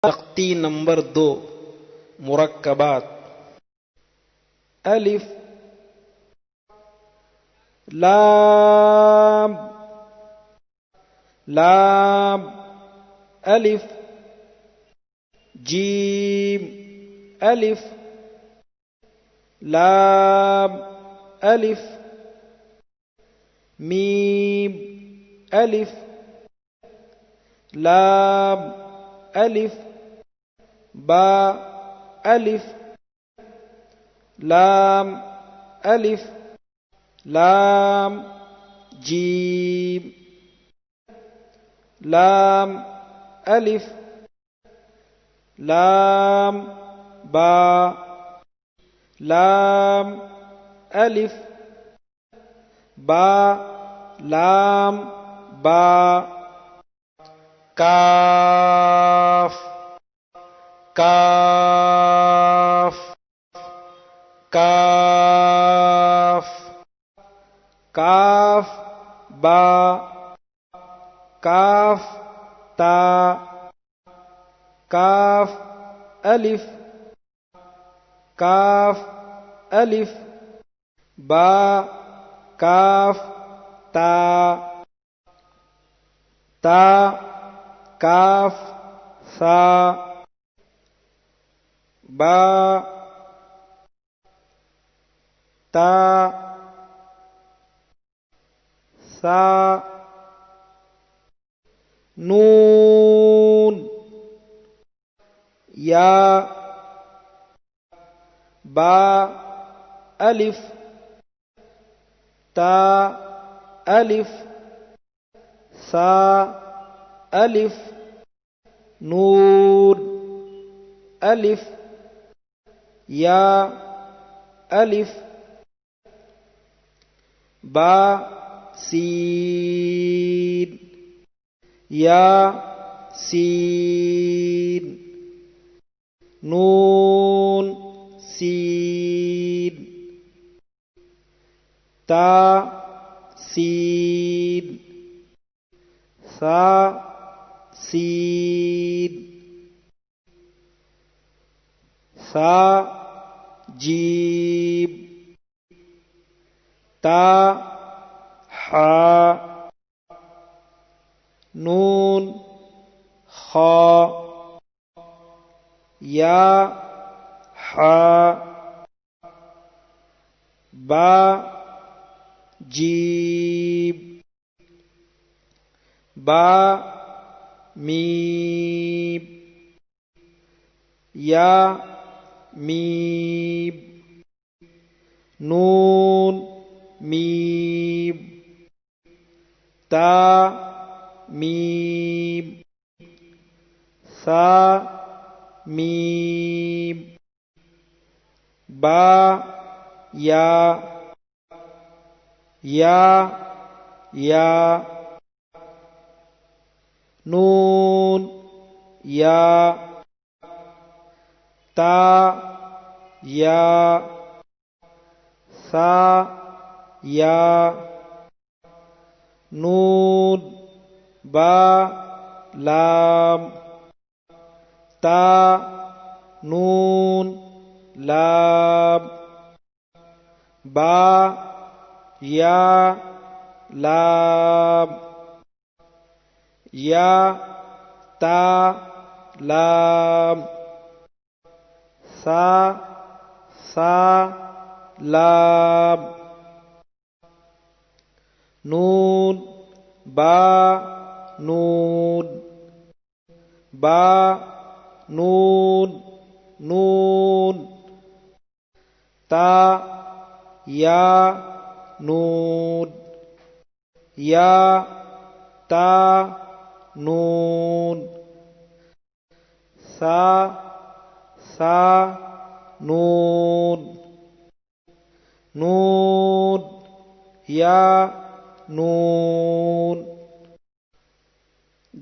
تختی نمبر 2 مرکبات الف لام لام الف جیم الف لام الف میم الف لام الف با الف لام الف لام جیم لام الف لام با لام الف با لام با کاف کاف کاف کاف با کاف تا کاف الف کاف الف با کاف تا تا کاف سا با تا سا نون یا با الف تا الف سا الف نون الف یا الف با سین یا سین نون سین تا سین سا سین سا جیم تا حا نون خا یا حا با جیم با میم یا میم نون میم تا میم سا میم با یا نون یا تا یا سا یا نون با لام تا نون لام با یا لام یا تا لام سا سا لام نون با نون با نون نون تا یا نون یا تا نون سا سا نون نون یا نون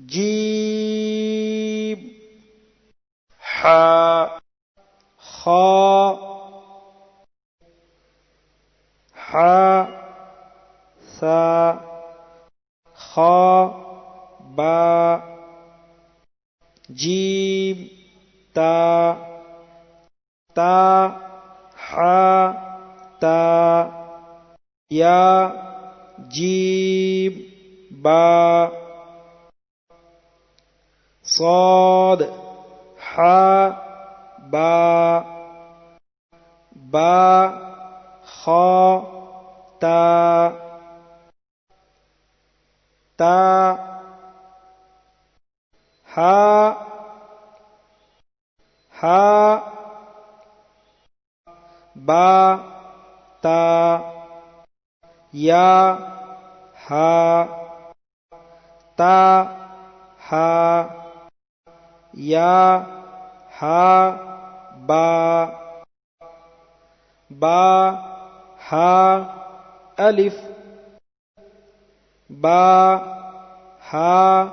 جیم حا خا حا سا خا با جیم تا تا حا تا یا جیم با صاد حا با با خا تا تا ہا ہا با تا یا ہا تا ہا یا ہا با با ہا الف با ہا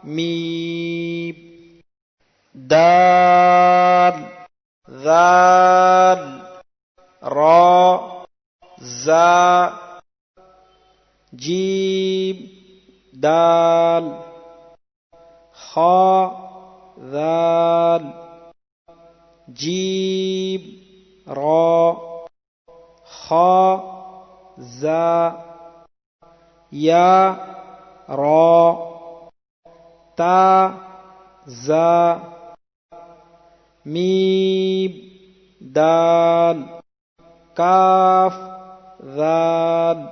میم دال ذال را زا جیم دال خا ذال جیم را خا زا یا را تا زا میم دال کاف ذال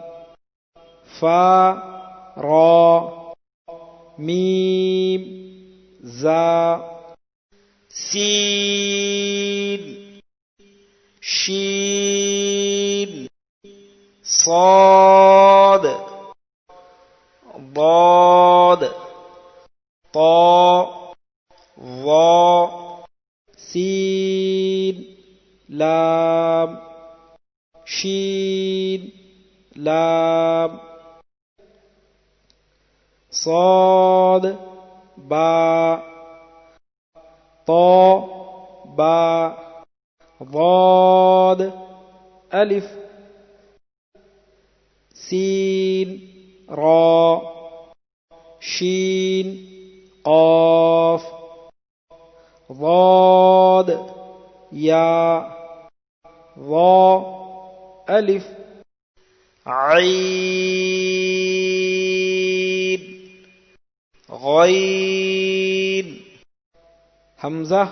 فا را میم زا سین شین صاد ضاد طا ظا سین لام شین لام صاد با طا با ضاد الف سین را شین قاف ضاد یا ضا الف عین غین حمزہ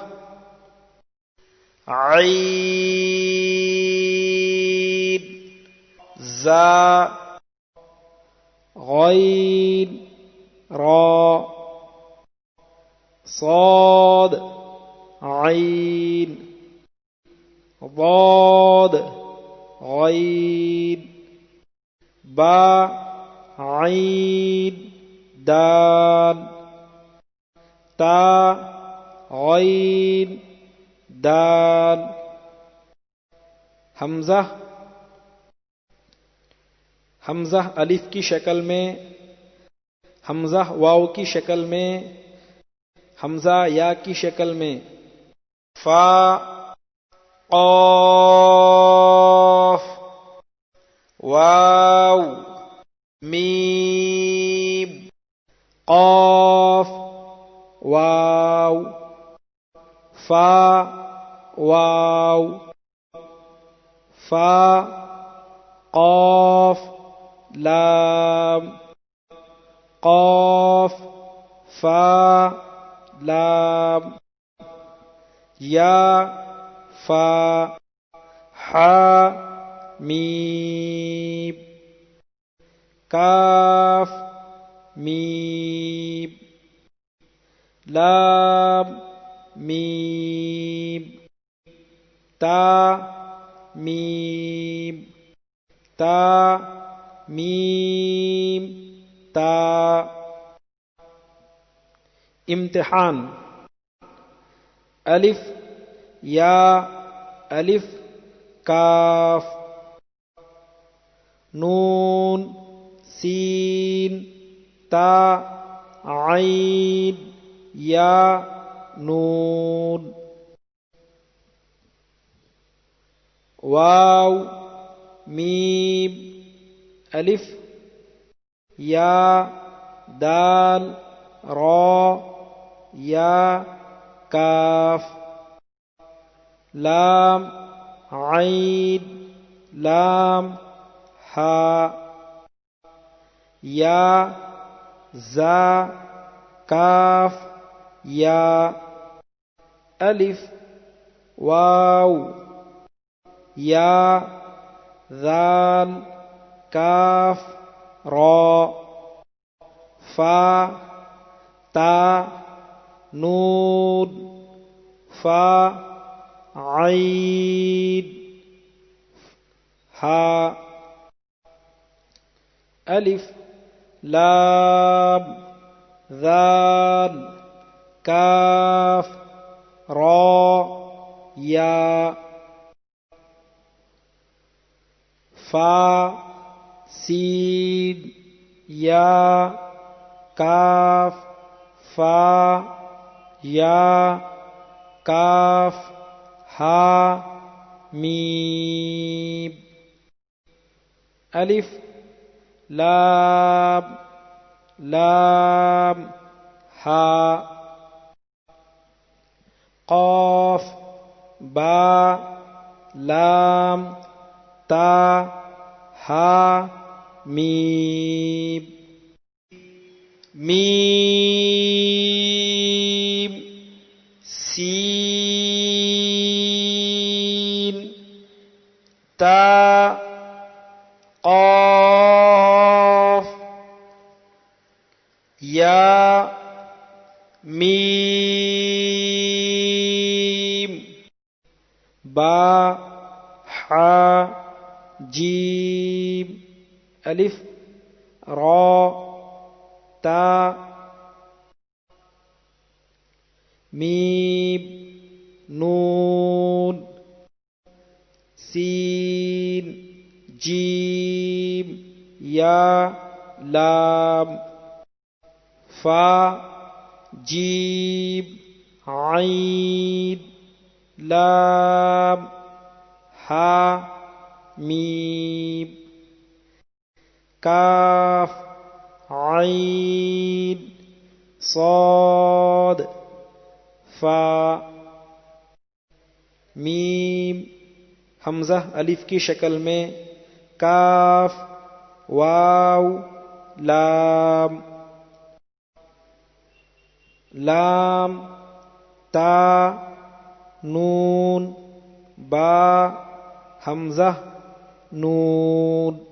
عین زا غین را صاد عین ضاد غین با عین دال تا غین دال حمزہ حمزہ الف کی شکل میں، حمزہ واو کی شکل میں، حمزہ یا کی شکل میں، فا قاف واو میم قاف واو فا واو فا قاف لام قاف فا لام یا فا حا میم کاف میم لام میم تا میم تا میم تا امتحان الف یا الف کاف نون سین تا عین یا نون واو میم الف یا دال را یا کاف لام عین لام ہا یا زا کاف یا الف واو یا ذال کاف را فا تا نون فا عین ہا الف لام ذال کاف را یا فا سین یا کاف فا یا کاف ہا میم الف لام لام ہا قاف با لام تا ہا میم میم سین تا قاف یا میم با حا جیم الف را تا میم نون سین جیم یا لام فا جیم عین لام ہا میم کاف عین صاد فا میم حمزہ الف کی شکل میں کاف واو لام لام تا نون با حمزہ نون